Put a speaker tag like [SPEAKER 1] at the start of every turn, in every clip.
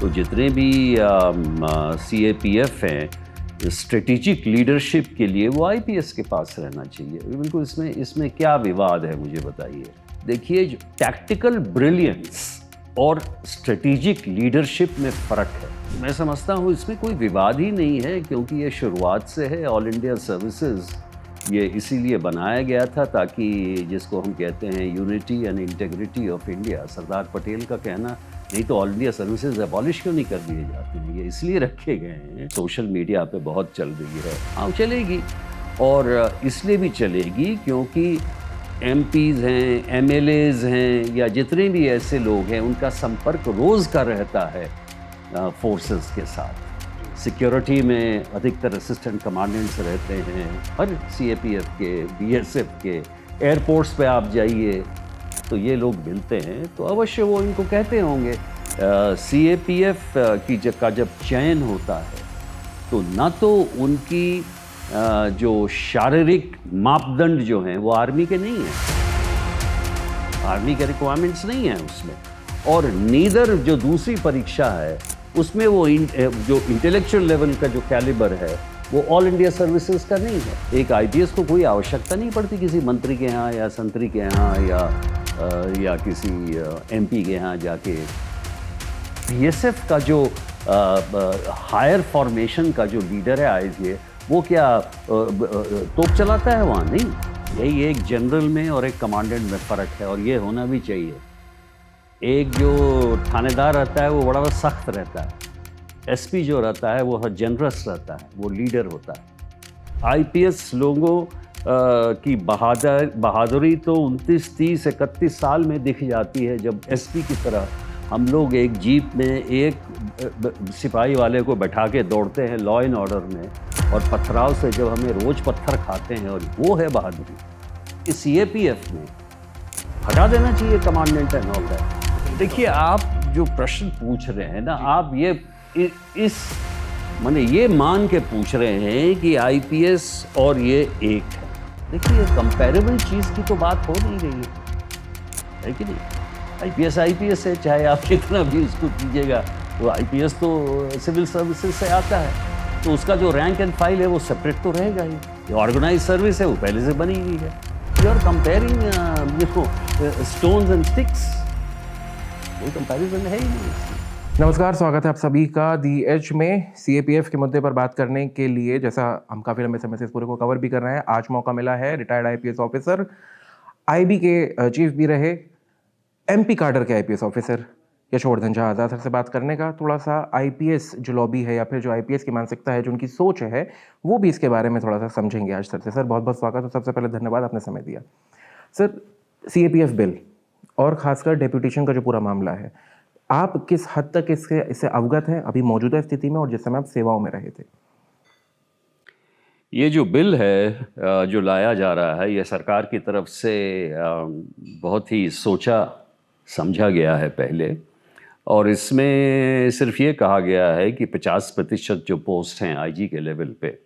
[SPEAKER 1] तो जितने भी CAPF हैं स्ट्रेटेजिक लीडरशिप के लिए वो आईपीएस के पास रहना चाहिए। बिल्कुल, इसमें क्या विवाद है मुझे बताइए। देखिए, जो टैक्टिकल ब्रिलियंस और स्ट्रेटेजिक लीडरशिप में फ़र्क है। मैं समझता हूँ इसमें कोई विवाद ही नहीं है, क्योंकि ये शुरुआत से है। ऑल इंडिया सर्विसेज ये इसीलिए बनाया गया था ताकि जिसको हम कहते हैं unity and integrity of India, Sardar Patel का कहना, नहीं तो ऑल इंडिया सर्विसेज एबॉलिश क्यों नहीं कर दिए जाते हैं, ये इसलिए रखे गए हैं। सोशल मीडिया पे बहुत चल रही है, हाँ चलेगी, और इसलिए भी चलेगी क्योंकि MPs हैं, MLAs हैं, या जितने भी ऐसे लोग हैं उनका संपर्क रोज़ का रहता है फोर्सेस के साथ। सिक्योरिटी में अधिकतर असिस्टेंट कमांडेंट्स रहते हैं, हर CAPF के, BSF के। एयरपोर्ट्स पे आप जाइए तो ये लोग मिलते हैं, तो अवश्य वो इनको कहते होंगे। CAPF का जब चयन होता है तो ना तो उनकी जो शारीरिक मापदंड जो हैं वो आर्मी के नहीं हैं, आर्मी के रिक्वायरमेंट्स नहीं हैं उसमें, और नीदर जो दूसरी परीक्षा है उसमें वो जो इंटेलेक्चुअल लेवल का जो कैलिबर है वो ऑल इंडिया सर्विसेज का नहीं है। एक IPS को कोई आवश्यकता नहीं पड़ती किसी मंत्री के यहाँ या संतरी के यहाँ या किसी MP के यहाँ जाके। BSF का जो हायर फॉर्मेशन का जो लीडर है IG, वो क्या तोप चलाता है वहाँ? नहीं। यही एक जनरल में और एक कमांडेंट में फ़र्क है, और ये होना भी चाहिए। एक जो थानेदार रहता है वो बड़ा सख्त रहता है, SP जो रहता है वो जनरस रहता है, वो लीडर होता है। IPS लोगों की बहादुरी तो 29, 30, 31 साल में दिख जाती है, जब SP की तरह हम लोग एक जीप में एक सिपाही वाले को बैठा के दौड़ते हैं लॉ एंड ऑर्डर में, और पथराव से जब हमें रोज़ पत्थर खाते हैं, और वो है बहादुरी। इस CAPF में हटा देना चाहिए कमांडेंट एंड ऑल दैट। देखिए, आप जो प्रश्न पूछ रहे हैं ना, आप ये माने ये मान के पूछ रहे हैं कि IPS और ये एक है। देखिए, कंपैरेबल चीज़ की तो बात हो नहीं रही है कि नहीं? IPS है, चाहे आप कितना भी उसको कीजिएगा, वो IPS तो सिविल सर्विसेज से आता है, तो उसका जो रैंक एंड फाइल है वो सेपरेट तो रहेगा ही। ये ऑर्गेनाइज सर्विस है, वो पहले से बनी हुई है। You are comparing stones and sticks, कोई कंपैरिजन है ही नहीं।
[SPEAKER 2] नमस्कार, स्वागत है आप सभी का दी एज में। CAPF के मुद्दे पर बात करने के लिए, जैसा हम काफ़ी लंबे समय से इस पूरे को कवर भी कर rहे हैं, आज मौका मिला है रिटायर्ड IPS ऑफिसर, IB के चीफ भी रहे, MP काडर के IPS ऑफिसर यशवर्धन झा आज़ाद सर से बात करने का। थोड़ा सा IPS जो लॉबी है या फिर जो IPS की मानसिकता है, जो उनकी सोच है, वो भी इसके बारे में थोड़ा सा समझेंगे आज सर से। सर बहुत बहुत स्वागत है, सबसे पहले धन्यवाद आपने समय दिया। सर, CAPF बिल और ख़ासकर डेप्यूटेशन का जो पूरा मामला है, आप किस हद तक इससे अवगत हैं अभी मौजूदा स्थिति में और जिस समय आप सेवाओं में रहे थे?
[SPEAKER 1] ये जो बिल है जो लाया जा रहा है, ये सरकार की तरफ से बहुत ही सोचा समझा गया है पहले, और इसमें सिर्फ ये कहा गया है कि 50% जो पोस्ट हैं IG के लेवल पे,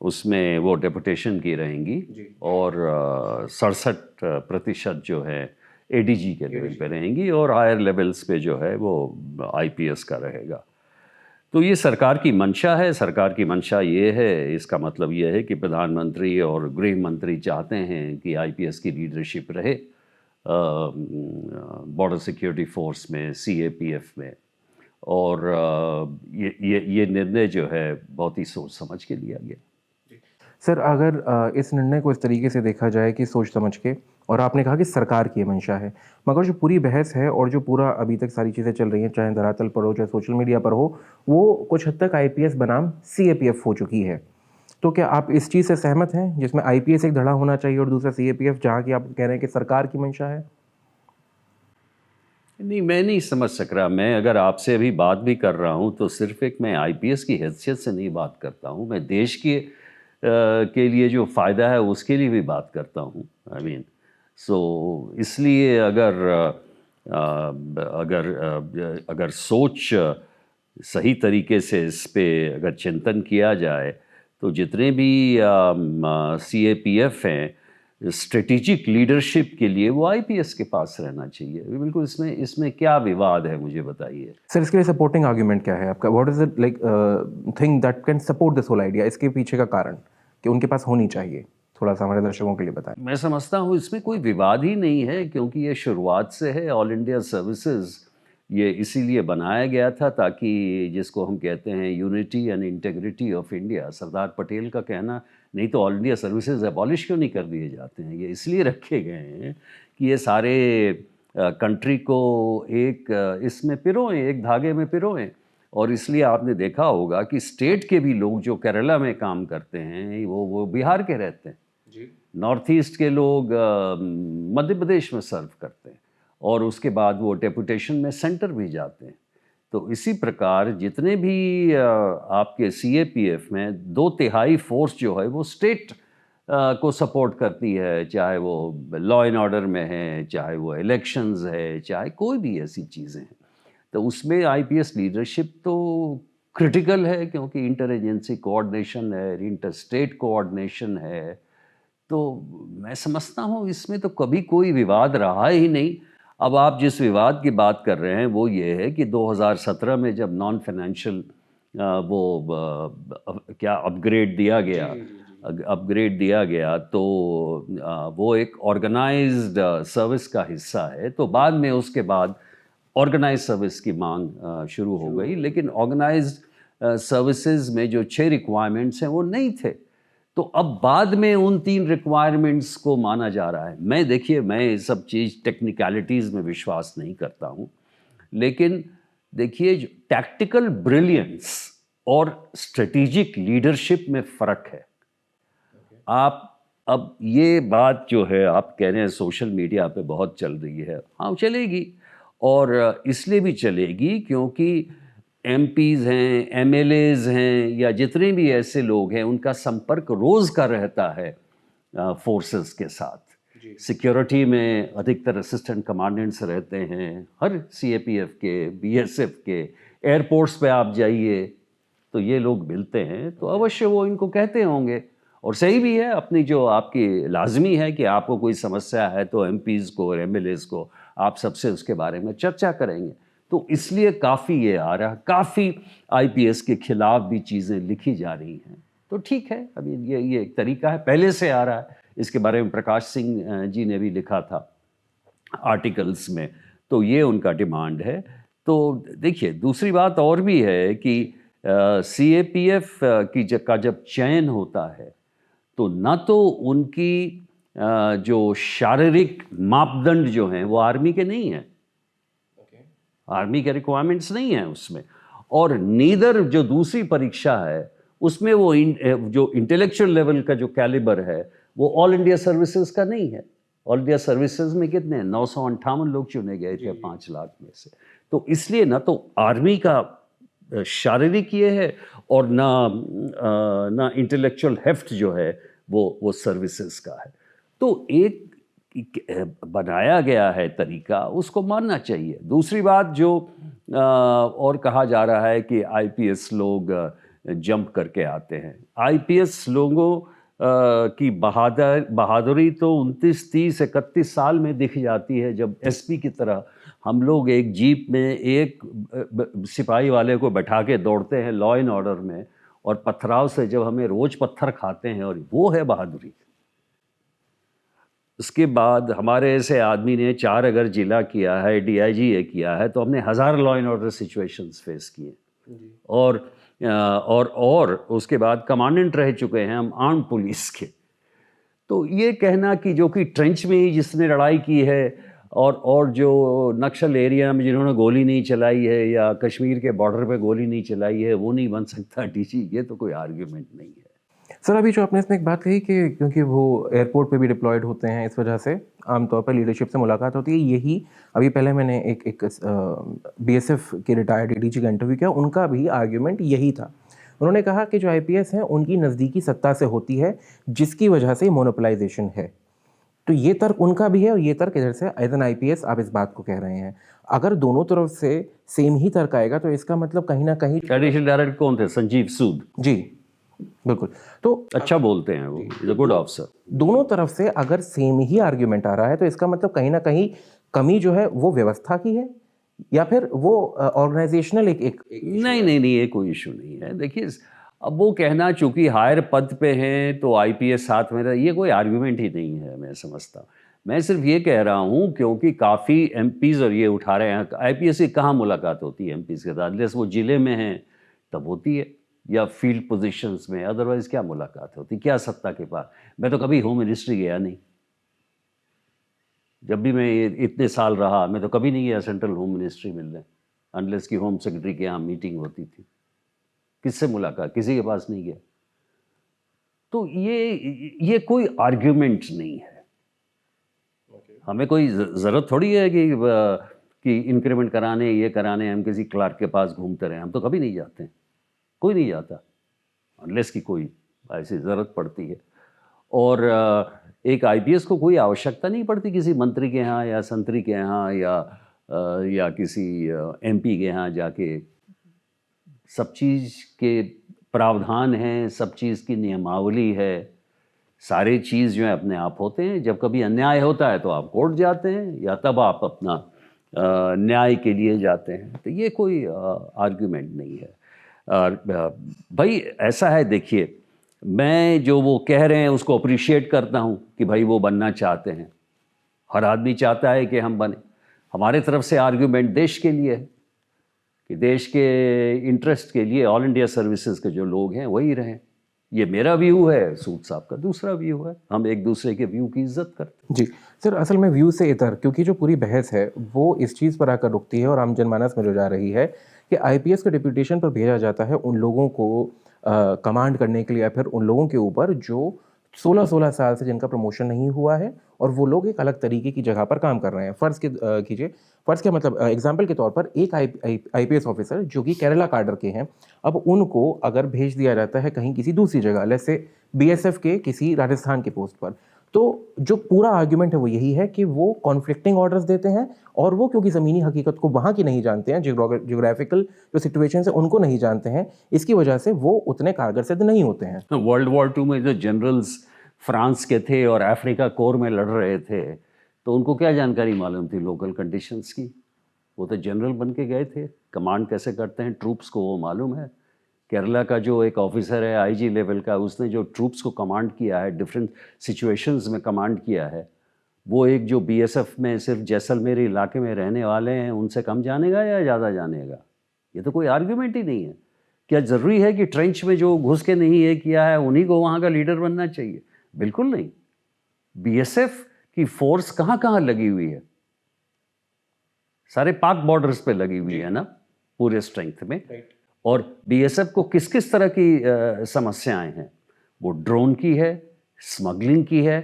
[SPEAKER 1] उसमें वो डेपुटेशन की रहेंगी, और 67% जो है ADG के लेवल पे रहेंगी, और हायर लेवल्स पे जो है वो IPS का रहेगा। तो ये सरकार की मंशा है। सरकार की मंशा ये है, इसका मतलब ये है कि प्रधानमंत्री और गृह मंत्री चाहते हैं कि IPS की लीडरशिप रहे बॉर्डर सिक्योरिटी फोर्स में, CAPF में, और ये निर्णय जो है बहुत ही सोच समझ के लिया गया।
[SPEAKER 2] सर, अगर इस निर्णय को इस तरीके से देखा जाए कि सोच समझ के, और आपने कहा कि सरकार की मंशा है, मगर जो पूरी बहस है और जो पूरा अभी तक सारी चीज़ें चल रही हैं, चाहे धरातल पर हो चाहे सोशल मीडिया पर हो, वो कुछ हद तक IPS बनाम CAPF हो चुकी है। तो क्या आप इस चीज़ से सहमत हैं, जिसमें IPS एक धड़ा होना चाहिए और दूसरा CAPF, जहाँ की आप कह रहे हैं कि सरकार की मंशा है?
[SPEAKER 1] नहीं, मैं नहीं समझ सक रहा। मैं अगर आपसे अभी बात भी कर रहा हूँ तो सिर्फ एक मैं IPS की हैसियत से नहीं बात करता हूँ, मैं देश के लिए जो फ़ायदा है उसके लिए भी बात करता हूँ। आई मीन, सो इसलिए अगर सोच सही तरीके से इस पे अगर चिंतन किया जाए, तो जितने भी CAPF हैं स्ट्रेटेजिक लीडरशिप के लिए वो आईपीएस के पास रहना चाहिए। बिल्कुल, इसमें इसमें क्या विवाद है मुझे बताइए।
[SPEAKER 2] सर इसके लिए सपोर्टिंग आर्ग्यूमेंट क्या है आपका? What is it like thing that can support this whole idea? इसके पीछे का कारण कि उनके पास होनी चाहिए, थोड़ा सा हमारे दर्शकों के लिए बताएं।
[SPEAKER 1] मैं समझता हूँ इसमें कोई विवाद ही नहीं है, क्योंकि ये शुरुआत से है। ऑल इंडिया सर्विसेज ये इसीलिए बनाया गया था ताकि जिसको हम कहते हैं unity and integrity of India, Sardar Patel का कहना, नहीं तो ऑल इंडिया सर्विसेज एबॉलिश क्यों नहीं कर दिए जाते हैं। ये इसलिए रखे गए हैं कि ये सारे कंट्री को एक इसमें पिरोएं, एक धागे में पिरोएं। और इसलिए आपने देखा होगा कि स्टेट के भी लोग जो केरला में काम करते हैं वो बिहार के रहते हैं जी। नॉर्थ ईस्ट के लोग मध्य प्रदेश में सर्व करते हैं, और उसके बाद वो डेपुटेशन में सेंटर भी जाते हैं। तो इसी प्रकार जितने भी आपके सीएपीएफ में 2/3 फोर्स जो है वो स्टेट को सपोर्ट करती है, चाहे वो लॉ एंड ऑर्डर में है, चाहे वो इलेक्शंस है, चाहे कोई भी ऐसी चीज़ें हैं। तो उसमें आईपीएस लीडरशिप तो क्रिटिकल है, क्योंकि इंटर एजेंसी कोऑर्डिनेशन है, इंटर स्टेट कोऑर्डिनेशन है। तो मैं समझता हूँ इसमें तो कभी कोई विवाद रहा ही नहीं। अब आप जिस विवाद की बात कर रहे हैं वो ये है कि 2017 में जब नॉन फाइनेंशियल क्या अपग्रेड दिया गया, अपग्रेड दिया गया, तो वो एक ऑर्गेनाइज्ड सर्विस का हिस्सा है। तो बाद में उसके बाद ऑर्गेनाइज सर्विस की मांग शुरू हो गई, लेकिन ऑर्गेनाइज्ड सर्विसेज में जो 6 रिक्वायरमेंट्स हैं वो नहीं थे। तो अब बाद में उन 3 रिक्वायरमेंट्स को माना जा रहा है। मैं देखिए, मैं ये सब चीज़ टेक्निकलिटीज़ में विश्वास नहीं करता हूँ, लेकिन देखिए जो टैक्टिकल ब्रिलियंस और स्ट्रेटेजिक लीडरशिप में फ़र्क है। आप अब ये बात जो है आप कह रहे हैं सोशल मीडिया पे बहुत चल रही है, हाँ चलेगी, और इसलिए भी चलेगी क्योंकि एमपीज़ हैं, एमएलएज़ हैं, या जितने भी ऐसे लोग हैं उनका संपर्क रोज़ का रहता है फोर्सेस के साथ। सिक्योरिटी में अधिकतर असिस्टेंट कमांडेंट्स रहते हैं, हर सीएपीएफ के, बीएसएफ के। एयरपोर्ट्स पे आप जाइए तो ये लोग मिलते हैं, तो अवश्य वो इनको कहते होंगे, और सही भी है। अपनी जो आपकी लाजमी है कि आपको कोई समस्या है तो एमपीज़ को और एमएलएज़ को आप सबसे उसके बारे में चर्चा करेंगे। तो इसलिए काफ़ी ये आ रहा है, काफ़ी आईपीएस के खिलाफ भी चीज़ें लिखी जा रही हैं। तो ठीक है, अभी ये एक तरीका है, पहले से आ रहा है। इसके बारे में प्रकाश सिंह जी ने भी लिखा था आर्टिकल्स में, तो ये उनका डिमांड है। तो देखिए, दूसरी बात और भी है कि सीएपीएफ का जब चयन होता है तो ना तो उनकी जो शारीरिक मापदंड जो हैं वो आर्मी के नहीं हैं, आर्मी के रिक्वायरमेंट्स नहीं हैं उसमें, और नीदर जो दूसरी परीक्षा है उसमें वो जो इंटेलेक्चुअल लेवल का जो कैलिबर है वो ऑल इंडिया सर्विसेज का नहीं है। ऑल इंडिया सर्विसेज में कितने 958 लोग चुने गए थे 5 लाख में से। तो इसलिए ना तो आर्मी का शारीरिक ये है, और ना इंटेलेक्चुअल हेफ्ट जो है वो सर्विसेज का है। तो एक बनाया गया है तरीका, उसको मानना चाहिए। दूसरी बात जो और कहा जा रहा है कि आईपीएस लोग जंप करके आते हैं। आईपीएस लोगों की बहादुरी तो 29, 30, 31 साल में दिख जाती है, जब एसपी की तरह हम लोग एक जीप में एक सिपाही वाले को बैठा के दौड़ते हैं लॉ एंड ऑर्डर में, और पथराव से जब हमें रोज पत्थर खाते हैं, और वो है बहादुरी। उसके बाद हमारे ऐसे आदमी ने 4 अगर जिला किया है, डीआईजी ये किया है, तो हमने 1000 law and order situations face किए, और उसके बाद कमांडेंट रह चुके हैं हम आर्म पुलिस के। तो ये कहना कि जो कि ट्रेंच में ही जिसने लड़ाई की है, और जो नक्सल एरिया में जिन्होंने गोली नहीं चलाई है, या कश्मीर के बॉर्डर पे गोली नहीं चलाई है, वो नहीं बन सकता डीजी, ये तो कोई आर्ग्यूमेंट नहीं है।
[SPEAKER 2] सर अभी जो आपने इसमें एक बात कही कि क्योंकि वो एयरपोर्ट पे भी डिप्लॉयड होते हैं, इस वजह से आमतौर पर लीडरशिप से मुलाकात होती है, यही अभी पहले मैंने एक बीएसएफ के रिटायर्ड एडीजी का इंटरव्यू किया, उनका भी आर्ग्यूमेंट यही था। उन्होंने कहा कि जो आईपीएस हैं उनकी नज़दीकी सत्ता से होती है, जिसकी वजह से मोनोपोलाइजेशन है। तो ये तर्क उनका भी है, और ये तर्क इधर से एज एन आईपीएस आप इस बात को कह रहे हैं। अगर दोनों तरफ से सेम ही तर्क आएगा तो इसका मतलब कहीं ना कहीं
[SPEAKER 1] एडिशनल डायरेक्टर कौन थे? संजीव सूद
[SPEAKER 2] जी। बिल्कुल। तो
[SPEAKER 1] अच्छा बोलते हैं वो, इज अ गुड ऑफिसर।
[SPEAKER 2] दोनों तरफ से अगर सेम ही आर्ग्यूमेंट आ रहा है तो इसका मतलब कहीं ना कहीं कमी जो है वो व्यवस्था की है या फिर वो ऑर्गेनाइजेशनल एक
[SPEAKER 1] नहीं नहीं नहीं, ये कोई इशू नहीं है। देखिए, अब वो कहना चूंकि हायर पद पे हैं तो आईपीएस साथ में ये कोई आर्गुमेंट ही नहीं है, मैं समझता। मैं सिर्फ ये कह रहा हूँ क्योंकि काफ़ी एमपीज और ये उठा रहे हैं, आईपीएस की कहाँ मुलाकात होती है एमपीज के साथ? अनलेस वो जिले में हैं तब होती है, या फील्ड पोजीशंस में, अदरवाइज क्या मुलाकात होती, क्या सत्ता के पास? मैं तो कभी होम मिनिस्ट्री गया नहीं। जब भी मैं इतने साल रहा, मैं तो कभी नहीं गया सेंट्रल होम मिनिस्ट्री मिलने, अनलेस की होम सेक्रेटरी के यहाँ मीटिंग होती थी। किससे मुलाकात? किसी के पास नहीं गया। तो ये कोई आर्ग्यूमेंट नहीं है। हमें कोई ज़रूरत थोड़ी है कि इंक्रीमेंट कराने, ये कराने हम किसी क्लार्क के पास घूमते रहें। हम तो कभी नहीं जाते हैं, कोई नहीं जाता, अनलेस की कोई ऐसी ज़रूरत पड़ती है। और एक आईपीएस को कोई आवश्यकता नहीं पड़ती किसी मंत्री के यहाँ या संतरी के यहाँ या किसी एमपी के यहाँ जाके। सब चीज़ के प्रावधान हैं, सब चीज़ की नियमावली है, सारे चीज़ जो है अपने आप होते हैं। जब कभी अन्याय होता है तो आप कोर्ट जाते हैं या तब आप अपना न्याय के लिए जाते हैं। तो ये कोई आर्ग्यूमेंट नहीं है। भाई ऐसा है, देखिए, मैं जो वो कह रहे हैं उसको अप्रिशिएट करता हूँ कि भाई वो बनना चाहते हैं। हर आदमी चाहता है कि हम बने। हमारे तरफ से आर्ग्यूमेंट देश के लिए है कि देश के इंटरेस्ट के लिए ऑल इंडिया सर्विसेज के जो लोग हैं वही रहें। ये मेरा व्यू है, सूद साहब का दूसरा व्यू है। हम एक दूसरे के व्यू की इज्जत करते हैं।
[SPEAKER 2] जी सर, असल में व्यू से इतर, क्योंकि जो पूरी बहस है वो इस चीज़ पर आकर रुकती है और आम जनमानस में जो जा रही है कि आईपीएस के डिप्यूटेशन पर भेजा जाता है उन लोगों को कमांड करने के लिए या फिर उन लोगों के ऊपर जो 16-16 साल से जिनका प्रमोशन नहीं हुआ है और वो लोग एक अलग तरीके की जगह पर काम कर रहे हैं। फ़र्ज़ कीजिए, फ़र्ज़ क्या मतलब, एग्जाम्पल के तौर पर एक आईपीएस ऑफिसर जो कि केरला काडर के हैं, अब उनको अगर भेज दिया जाता है कहीं किसी दूसरी जगह, जैसे बीएसएफ के किसी राजस्थान के पोस्ट पर, तो जो पूरा आर्ग्यूमेंट है वो यही है कि वो कॉन्फ्लिक्टिंग ऑर्डर्स देते हैं और वो क्योंकि ज़मीनी हकीकत को वहाँ की नहीं जानते हैं, जियोग्राफिकल जो सिचुएशन है उनको नहीं जानते हैं, इसकी वजह से वो उतने कारगर सिद्ध नहीं होते हैं।
[SPEAKER 1] वर्ल्ड वॉर 2 में जो जनरल्स फ्रांस के थे और अफ्रीका कोर में लड़ रहे थे, तो उनको क्या जानकारी मालूम थी लोकल कंडीशंस की? वो तो जनरल बन के गए थे। कमांड कैसे करते हैं ट्रूप्स को वो मालूम है। केरला का जो एक ऑफिसर है आईजी लेवल का, उसने जो ट्रूप्स को कमांड किया है, डिफरेंट सिचुएशंस में कमांड किया है, वो एक जो बीएसएफ में सिर्फ जैसलमेर इलाके में रहने वाले हैं उनसे कम जानेगा या ज़्यादा जानेगा? ये तो कोई आर्ग्यूमेंट ही नहीं है। क्या ज़रूरी है कि ट्रेंच में जो घुस के नहीं ये किया है उन्हीं को वहाँ का लीडर बनना चाहिए? बिल्कुल नहीं। बीएसएफ की फोर्स कहाँ कहाँ लगी हुई है? सारे पाक बॉर्डर्स पे लगी हुई है ना, पूरे स्ट्रेंथ में। और बीएसएफ को किस किस तरह की समस्याएं हैं? वो ड्रोन की है, स्मगलिंग की है,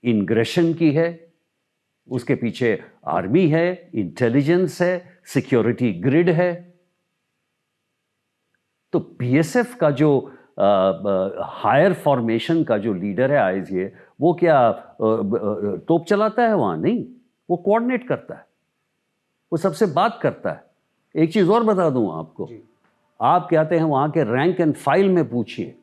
[SPEAKER 1] इन्ग्रेशन की है, उसके पीछे आर्मी है, इंटेलिजेंस है, सिक्योरिटी ग्रिड है। तो बीएसएफ का जो हायर फॉर्मेशन का जो लीडर है आईजी, वो क्या तोप चलाता है वहाँ? नहीं, वो कोऑर्डिनेट करता है, वो सबसे बात करता है। एक चीज़ और बता दूं आपको, आप कहते हैं वहाँ के रैंक एंड फाइल में पूछिए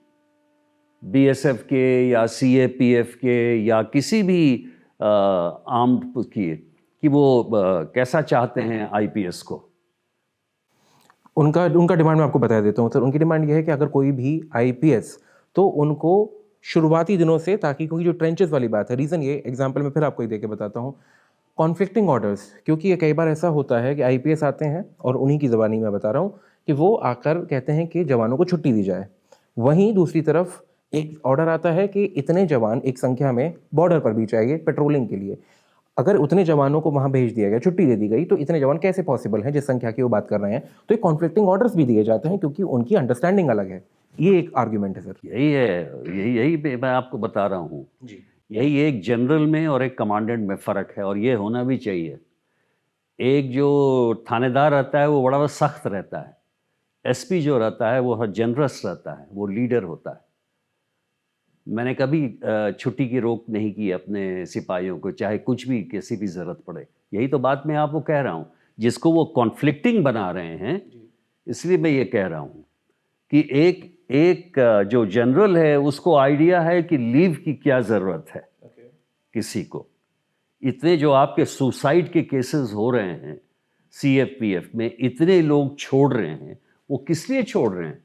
[SPEAKER 1] बीएसएफ के या सीएपीएफ के या किसी भी आर्म्ड की कि वो कैसा चाहते हैं आईपीएस को।
[SPEAKER 2] उनका डिमांड मैं आपको बता देता हूँ सर। उनकी डिमांड ये है कि अगर कोई भी आईपीएस, तो उनको शुरुआती दिनों से, ताकि क्योंकि जो ट्रेंचेस वाली बात है, रीज़न ये एग्जांपल में फिर आपको ही दे के बताता हूँ, कॉन्फ्लिक्टिंग ऑर्डर्स, क्योंकि ये कई बार ऐसा होता है कि आईपीएस आते हैं और उन्हीं की ज़बानी में बता रहा हूँ कि वो आकर कहते हैं कि जवानों को छुट्टी दी जाए। वहीं दूसरी तरफ एक ऑर्डर आता है कि इतने जवान एक संख्या में बॉर्डर पर भी चाहिए पेट्रोलिंग के लिए। अगर उतने जवानों को वहाँ भेज दिया गया, छुट्टी दे दी गई, तो इतने जवान कैसे पॉसिबल हैं जिस संख्या की वो बात कर रहे हैं? तो ये कॉन्फ्लिक्टिंग ऑर्डर्स भी दिए जाते हैं क्योंकि उनकी अंडरस्टैंडिंग अलग है। ये एक आर्ग्यूमेंट है सर।
[SPEAKER 1] यही है, यही मैं आपको बता रहा हूँ जी। यही एक जनरल में और एक कमांडेंट में फ़र्क है, और ये होना भी चाहिए। एक जो थानेदार रहता है वो बड़ा सख्त रहता है, एसपी जो रहता है वो जनरस रहता है, वो लीडर होता है। मैंने कभी छुट्टी की रोक नहीं की अपने सिपाहियों को, चाहे कुछ भी किसी भी ज़रूरत पड़े। यही तो बात मैं आपको कह रहा हूँ, जिसको वो कॉन्फ्लिक्टिंग बना रहे हैं, इसलिए मैं ये कह रहा हूँ कि एक जो जनरल है उसको आइडिया है कि लीव की क्या ज़रूरत है किसी को। इतने जो आपके सुसाइड के केसेस हो रहे हैं सीएपीएफ में, इतने लोग छोड़ रहे हैं, वो किस लिए छोड़ रहे हैं?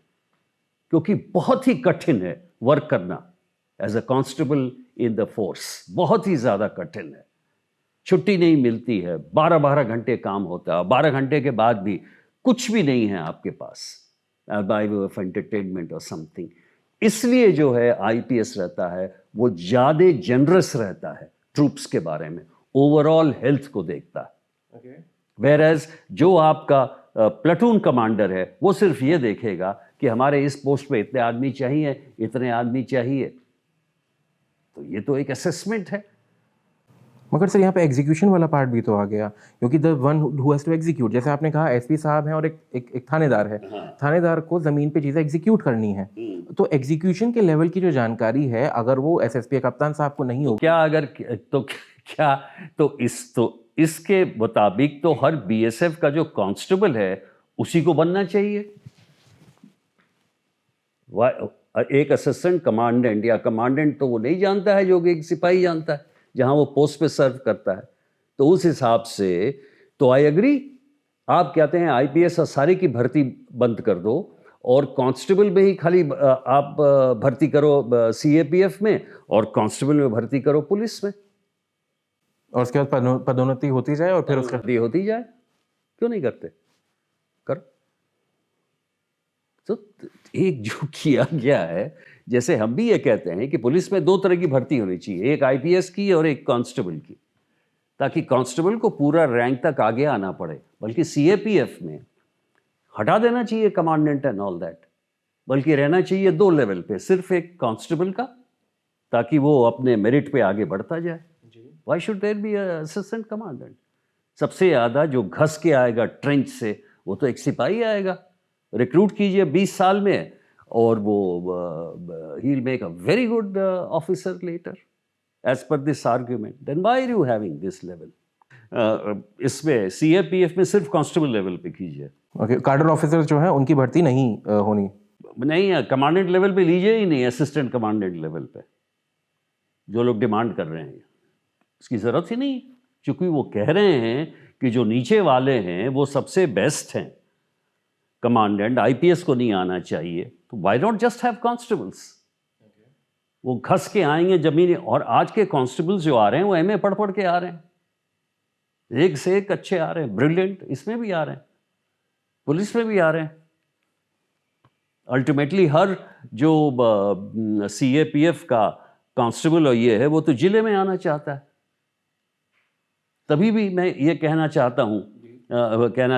[SPEAKER 1] क्योंकि बहुत ही कठिन है वर्क करना as a constable in the force, बहुत ही ज़्यादा कठिन है। छुट्टी नहीं मिलती है, 12-12 घंटे काम होता है, 12 घंटे के बाद भी कुछ भी नहीं है आपके पास बाय वे ऑफ एंटरटेनमेंट और समथिंग। इसलिए जो है आईपीएस रहता है वो ज़्यादा जनरस रहता है ट्रूप्स के बारे में, ओवरऑल हेल्थ को देखता है। वेरएज जो आपका प्लेटून कमांडर है वो सिर्फ ये देखेगा कि हमारे इस पोस्ट पे इतने आदमी चाहिए, इतने आदमी चाहिए। तो ये तो एक असेसमेंट है।
[SPEAKER 2] मगर सर यहाँ पे एग्जीक्यूशन वाला पार्ट भी तो आ गया, क्योंकि the one who has to execute, जैसे आपने कहा एसपी साहब हैं और एक थानेदार है। थानेदार को ज़मीन पे चीज़ें एग्जीक्यूट करनी है, तो एग्जीक्यूशन के लेवल की जो जानकारी है अगर वो एसएसपी कप्तान साहब को नहीं हो,
[SPEAKER 1] क्या अगर तो क्या तो इसके मुताबिक तो हर बीएसएफ का जो कांस्टेबल है उसी को बनना चाहिए। एक असिस्टेंट कमांडेंट या कमांडेंट तो वो नहीं जानता है जो कि एक सिपाही जानता है जहां वो पोस्ट पे सर्व करता है। तो उस हिसाब से तो आई एग्री, आप कहते हैं आईपीएस और सारी की भर्ती बंद कर दो और कांस्टेबल में ही खाली आप भर्ती करो सीएपीएफ में और कांस्टेबल में भर्ती करो पुलिस में,
[SPEAKER 2] और उसके बाद पदोन्नति होती जाए और फिर उसका
[SPEAKER 1] होती जाए। क्यों नहीं करते? कर। तो एक जो किया गया है, जैसे हम भी ये कहते हैं कि पुलिस में 2 तरह की भर्ती होनी चाहिए, एक आईपीएस की और एक कांस्टेबल की, ताकि कांस्टेबल को पूरा रैंक तक आगे आना पड़े। बल्कि सीएपीएफ में हटा देना चाहिए कमांडेंट एंड ऑल दैट, बल्कि रहना चाहिए 2 लेवल पे, सिर्फ एक कांस्टेबल का, ताकि वो अपने मेरिट पे आगे बढ़ता जाए। Why should there be assistant commandant? सबसे ज़्यादा जो घस के आएगा ट्रेंच से वो तो एक सिपाही आएगा। रिक्रूट कीजिए 20 साल में और वो ही will make a very good officer later as per this argument. Then why are you having this level? इसमें सीएपीएफ में सिर्फ कांस्टेबल लेवल पे कीजिए।
[SPEAKER 2] ओके, कार्डर ऑफिसर जो है उनकी भर्ती नहीं होनी,
[SPEAKER 1] नहीं, कमांडेंट लेवल पे लीजिए ही नहीं, असिस्टेंट कमांडेंट लेवल पे जो लोग डिमांड कर रहे हैं उसकी ज़रूरत ही नहीं, क्योंकि वो कह रहे हैं कि जो नीचे वाले हैं वो सबसे बेस्ट हैं। कमांडेंट आईपीएस को नहीं आना चाहिए, तो why not just have constables? वो घस के आएंगे जमीन। और आज के कांस्टेबल्स जो आ रहे हैं वो एमए पढ़ पढ़ के आ रहे हैं, एक से एक अच्छे आ रहे हैं, ब्रिलियंट, इसमें भी आ रहे हैं, पुलिस में भी आ रहे हैं। अल्टीमेटली हर जो सीएपीएफ का कांस्टेबल और ये है वो तो जिले में आना चाहता है। तभी भी मैं ये कहना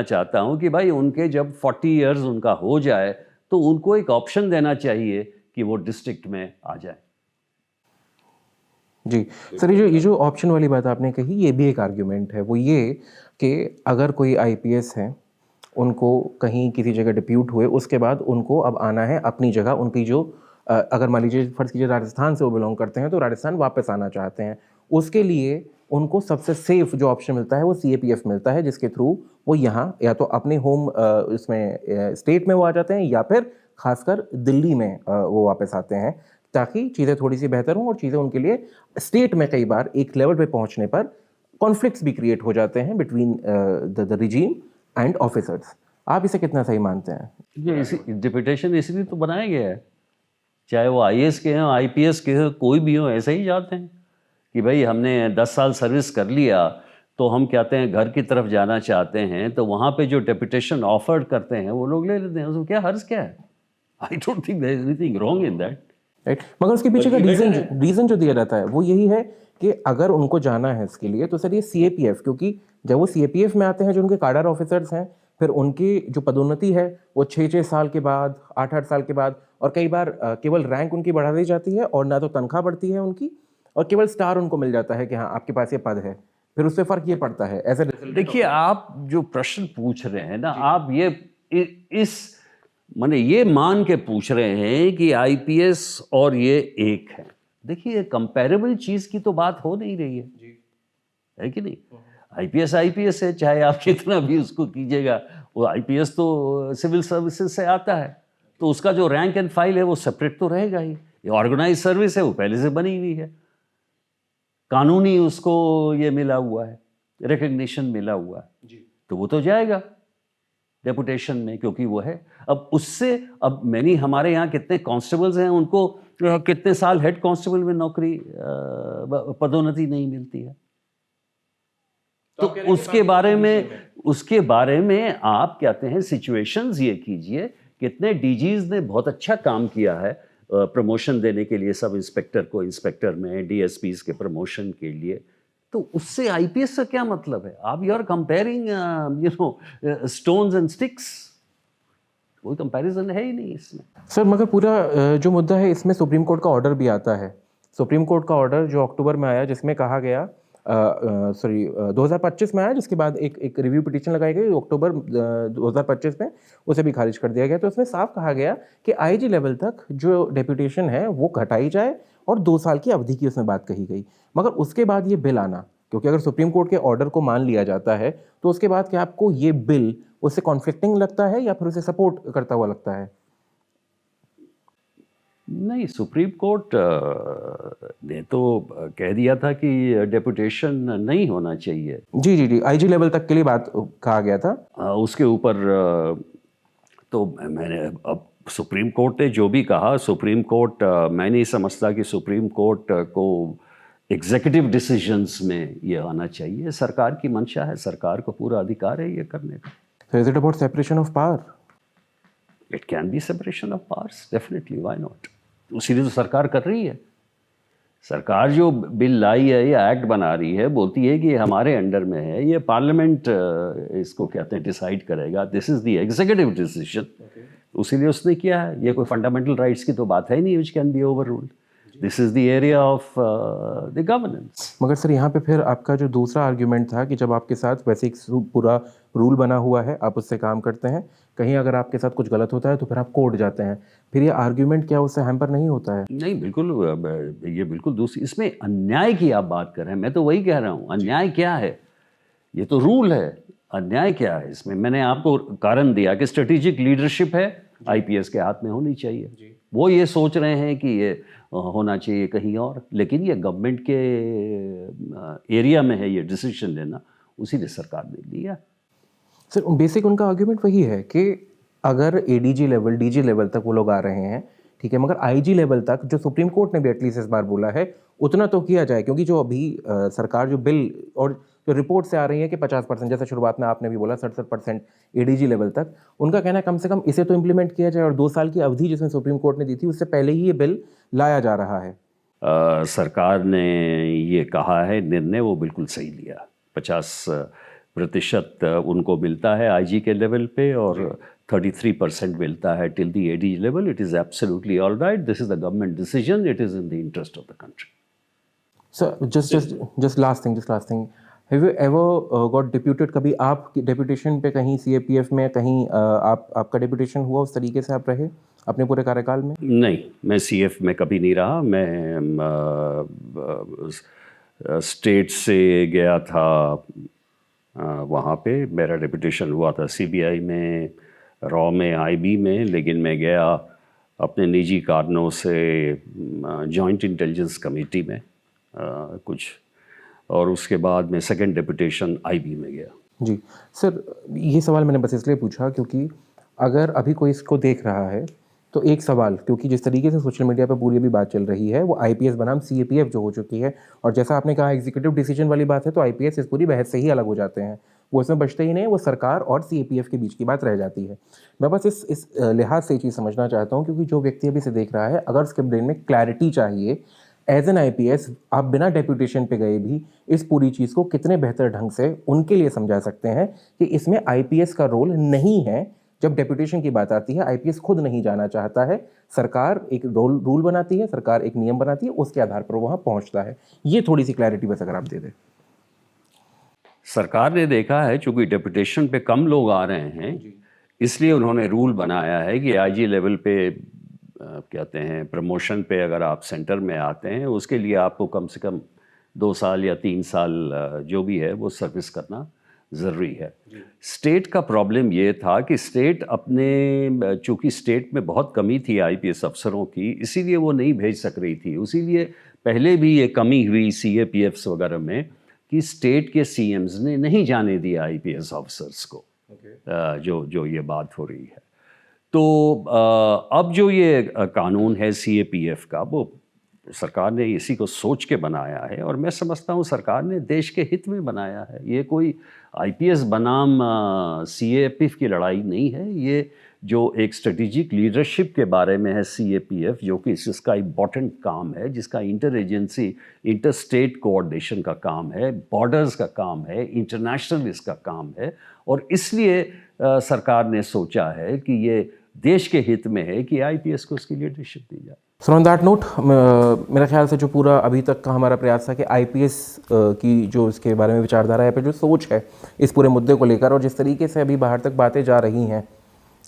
[SPEAKER 1] चाहता हूँ कि भाई उनके जब 40 इयर्स उनका हो जाए तो उनको एक ऑप्शन देना चाहिए कि वो डिस्ट्रिक्ट में आ जाए।
[SPEAKER 2] जी सर, ये जो ऑप्शन वाली बात आपने कही, ये भी एक आर्ग्यूमेंट है। वो ये कि अगर कोई आईपीएस है, उनको कहीं किसी जगह डिप्यूट हुए, उसके बाद उनको अब आना है अपनी जगह, उनकी जो अगर मान लीजिए फर्ज कीजिए राजस्थान से वो बिलोंग करते हैं तो राजस्थान वापस आना चाहते हैं, उसके लिए उनको सबसे सेफ जो ऑप्शन मिलता है वो सीएपीएफ मिलता है, जिसके थ्रू वो यहाँ या तो अपने होम इसमें स्टेट में वो आ जाते हैं या फिर खासकर दिल्ली में वो वापस आते हैं, ताकि चीज़ें थोड़ी सी बेहतर हों। और चीज़ें उनके लिए स्टेट में कई बार एक लेवल पे पहुंचने पर कॉन्फ्लिक्ट्स भी क्रिएट हो जाते हैं between the regime and officers. आप इसे कितना सही मानते हैं?
[SPEAKER 1] ये इसी डिप्यूटेशन इसलिए तो बनाया गया है, चाहे वो आईएएस के हों, आईपीएस के हों, कोई भी हो, ऐसे ही जाते हैं कि भाई हमने 10 साल सर्विस कर लिया तो हम कहते हैं घर की तरफ जाना चाहते हैं, तो वहाँ पे जो डेपुटेशन ऑफर करते हैं वो लोग ले लेते हैं। उसमें क्या हर्ज क्या है? I don't think there is anything wrong in that,
[SPEAKER 2] right. मगर उसके पीछे का रीज़न जो दिया जाता है वो यही है कि अगर उनको जाना है इसके लिए तो सर ये सीएपीएफ, क्योंकि जब वो सीएपीएफ में आते हैं जो उनके काडर ऑफिसर्स हैं, फिर उनकी जो पदोन्नति है वो 6-6 साल के बाद, 8-8 साल के बाद, और कई बार केवल रैंक उनकी बढ़ा दी जाती है और ना तो तनख्वाह बढ़ती है उनकी, और केवल स्टार उनको मिल जाता है कि हाँ आपके पास ये पद है। फिर उससे फ़र्क ये पड़ता है ऐसे।
[SPEAKER 1] देखिए, आप जो प्रश्न पूछ रहे हैं ना, आप ये इस माने ये मान के पूछ रहे हैं कि आईपीएस और ये एक है। देखिए, कंपैरेबल चीज़ की तो बात हो नहीं रही है कि नहीं? आईपीएस है, चाहे आप कितना भी उसको कीजिएगा, वो आईपीएस तो सिविल सर्विसेज से आता है, तो उसका जो रैंक एंड फाइल है वो सेपरेट तो रहेगा ही। ये ऑर्गेनाइज सर्विस है, वो पहले से बनी हुई है, कानूनी उसको ये मिला हुआ है, रिकग्निशन मिला हुआ है, तो वो तो जाएगा डेपुटेशन में, क्योंकि वो है। अब उससे अब मैंने हमारे यहाँ कितने कांस्टेबल्स हैं, उनको कितने साल हेड कांस्टेबल में नौकरी पदोन्नति नहीं मिलती है। तो उसके बारे में आप कहते हैं सिचुएशंस ये कीजिए, कितने डीजीज ने बहुत अच्छा काम किया है प्रमोशन देने के लिए, सब इंस्पेक्टर को इंस्पेक्टर में, डीएसपीज के प्रमोशन के लिए। तो उससे आईपीएस का क्या मतलब है? आप you are comparing stones and sticks, कोई कंपैरिजन है ही नहीं इसमें।
[SPEAKER 2] सर मगर पूरा जो मुद्दा है इसमें सुप्रीम कोर्ट का ऑर्डर भी आता है। सुप्रीम कोर्ट का ऑर्डर जो अक्टूबर में आया, जिसमें कहा गया 2025 में आया, जिसके बाद एक रिव्यू पिटीशन लगाई गई अक्टूबर 2025 में, उसे भी खारिज कर दिया गया। तो उसमें साफ कहा गया कि आईजी लेवल तक जो डेप्यूटेशन है वो घटाई जाए और 2 साल की अवधि की उसमें बात कही गई। मगर उसके बाद ये बिल आना, क्योंकि अगर सुप्रीम कोर्ट के ऑर्डर को मान लिया जाता है तो उसके बाद क्या आपको ये बिल उससे कॉन्फ्लिक्टिंग लगता है या फिर उसे सपोर्ट करता हुआ लगता है?
[SPEAKER 1] नहीं, सुप्रीम कोर्ट ने तो कह दिया था कि डेपुटेशन नहीं होना चाहिए।
[SPEAKER 2] जी, आईजी लेवल तक के लिए बात कहा गया था।
[SPEAKER 1] उसके ऊपर तो मैंने अब सुप्रीम कोर्ट ने जो भी कहा, सुप्रीम कोर्ट मैं नहीं समझता कि सुप्रीम कोर्ट को एग्जीक्यूटिव डिसीजंस में ये आना चाहिए। सरकार की मंशा है, सरकार को पूरा अधिकार है ये करने का।
[SPEAKER 2] So is it about separation of power?
[SPEAKER 1] It can be separation of powers, definitely, why not? उसीलिए तो सरकार कर रही है। सरकार जो बिल लाई है या एक्ट बना रही है, बोलती है कि ये हमारे अंडर में है, ये पार्लियामेंट इसको कहते हैं डिसाइड करेगा, this is the executive decision. उसीलिए उसने किया है। ये कोई फंडामेंटल राइट्स की तो बात है ही नहीं which can be overruled. This is the area of the governance.
[SPEAKER 2] मगर सर यहाँ पे फिर आपका जो दूसरा आर्ग्यूमेंट था कि जब आपके साथ वैसे एक पूरा रूल बना हुआ है, आप उससे काम करते हैं, कहीं अगर आपके साथ कुछ गलत होता है तो फिर आप कोर्ट जाते हैं, फिर ये आर्ग्यूमेंट क्या उससे हैम्पर नहीं होता है?
[SPEAKER 1] नहीं, बिल्कुल, ये बिल्कुल दूसरी, इसमें अन्याय की आप बात कर रहे हैं, मैं तो वही कह रहा हूँ। अन्याय क्या है? ये तो रूल है, अन्याय क्या है इसमें? मैंने आपको कारण दिया कि स्ट्रेटेजिक लीडरशिप है, आईपीएस के हाथ में होनी चाहिए। वो ये सोच रहे हैं कि ये होना चाहिए कहीं और, लेकिन ये गवर्नमेंट के एरिया में है ये डिसीजन लेना, उसीलिए सरकार ने लिया।
[SPEAKER 2] सर बेसिक उनका आर्ग्यूमेंट वही है कि अगर एडीजी लेवल, डीजी लेवल तक वो लोग आ रहे हैं, ठीक है, मगर आईजी लेवल तक, जो सुप्रीम कोर्ट ने भी एटलीस्ट इस बार बोला है, उतना तो किया जाए। क्योंकि जो अभी सरकार जो बिल और जो रिपोर्ट से आ रही है कि 50%, जैसे शुरुआत में आपने भी बोला 67% एडीजी लेवल तक, उनका कहना है कम से कम इसे तो इम्प्लीमेंट किया जाए। और 2 साल की अवधि जिसमें सुप्रीम कोर्ट ने दी थी, उससे पहले ही ये बिल लाया जा रहा है।
[SPEAKER 1] सरकार ने ये कहा है, निर्णय वो बिल्कुल सही लिया। 50% उनको मिलता है आईजी के लेवल पे और 33% मिलता है till the ADG level. It is absolutely all right, this is the government decision, it is in the interest of the country.
[SPEAKER 2] Sir just last thing, have you ever got deputed? कभी आप deputation पे कहीं CAPF में कहीं आपका deputation हुआ, उस तरीके से आप रहे अपने पूरे कार्यकाल में?
[SPEAKER 1] नहीं, मैं सीएफ में कभी नहीं रहा। मैं स्टेट से गया था, वहाँ पे मेरा डेप्यूटेशन हुआ था सीबीआई में, रॉ में, आईबी में, लेकिन मैं गया अपने निजी कारणों से जॉइंट इंटेलिजेंस कमेटी में कुछ, और उसके बाद मैं सेकंड डेप्यूटेशन आईबी में गया।
[SPEAKER 2] जी सर, ये सवाल मैंने बस इसलिए पूछा क्योंकि अगर अभी कोई इसको देख रहा है तो एक सवाल, क्योंकि जिस तरीके से सोशल मीडिया पर पूरी अभी बात चल रही है वो आईपीएस बनाम सीएपीएफ जो हो चुकी है, और जैसा आपने कहा एग्जीक्यूटिव डिसीजन वाली बात है, तो आईपीएस इस पूरी बहस से ही अलग हो जाते हैं, वो इसमें बचते ही नहीं, वो सरकार और सीएपीएफ के बीच की बात रह जाती है। मैं बस इस लिहाज से ये चीज़ समझना चाहता हूँ, क्योंकि जो व्यक्ति अभी से देख रहा है, अगर उसके ब्रेन में क्लैरिटी चाहिए, एज एन आईपीएस आप बिना डेप्यूटेशन पे गए भी इस पूरी चीज़ को कितने बेहतर ढंग से उनके लिए समझा सकते हैं कि इसमें आईपीएस का रोल नहीं है। जब डेप्यूटेशन की बात आती है, आईपीएस खुद नहीं जाना चाहता है, सरकार एक रूल बनाती है, सरकार एक नियम बनाती है, उसके आधार पर वहाँ पहुँचता है। ये थोड़ी सी क्लैरिटी बस अगर आप दे दें।
[SPEAKER 1] सरकार ने देखा है चूंकि डेप्यूटेशन पे कम लोग आ रहे हैं, इसलिए उन्होंने रूल बनाया है कि आईजी लेवल पे कहते हैं प्रमोशन पे अगर आप सेंटर में आते हैं, उसके लिए आपको कम से कम 2 साल या 3 साल जो भी है वो सर्विस करना ज़रूरी है। स्टेट का प्रॉब्लम ये था कि स्टेट अपने, चूँकि स्टेट में बहुत कमी थी आईपीएस अफसरों की, इसीलिए वो नहीं भेज सक रही थी। इसीलिए पहले भी ये कमी हुई सीएपीएफ्स वगैरह में कि स्टेट के सीएम्स ने नहीं जाने दिया आईपीएस ऑफिसर्स को। जो ये बात हो रही है। तो अब जो ये कानून है सीएपीएफ का, वो सरकार ने इसी को सोच के बनाया है और मैं समझता हूँ सरकार ने देश के हित में बनाया है। ये कोई आईपीएस बनाम सीएपीएफ की लड़ाई नहीं है। ये जो एक स्ट्रेटेजिक लीडरशिप के बारे में है सीएपीएफ, जो कि इसका इम्पॉर्टेंट काम है, जिसका inter agency inter state coordination का काम है, बॉर्डर्स का काम है, इंटरनेशनल इसका काम है और इसलिए सरकार ने सोचा है कि ये देश के हित में है कि आईपीएस को उसकी लीडरशिप दी जाए।
[SPEAKER 2] सो ऑन दैट नोट, मेरा ख्याल से जो पूरा अभी तक का हमारा प्रयास था कि आईपीएस की जो इसके बारे में विचारधारा है, पे जो सोच है इस पूरे मुद्दे को लेकर और जिस तरीके से अभी बाहर तक बातें जा रही हैं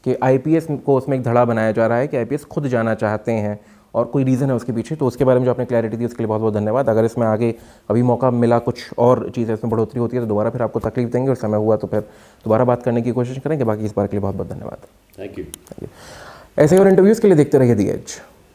[SPEAKER 2] कि आईपीएस को उसमें एक धड़ा बनाया जा रहा है कि आईपीएस खुद जाना चाहते हैं और कोई रीज़न है उसके पीछे, तो उसके बारे में जो आपने क्लैरिटी दी उसके लिए बहुत बहुत धन्यवाद। अगर इसमें आगे अभी मौका मिला, कुछ और चीज़ें इसमें बढ़ोतरी होती है तो दोबारा फिर आपको तकलीफ देंगे और समय हुआ तो फिर दोबारा बात करने की कोशिश करेंगे। बाकी इस बार के लिए बहुत बहुत धन्यवाद।
[SPEAKER 1] Thank you.
[SPEAKER 2] ऐसे और इंटरव्यूज़ के लिए देखते रहिए दी एज।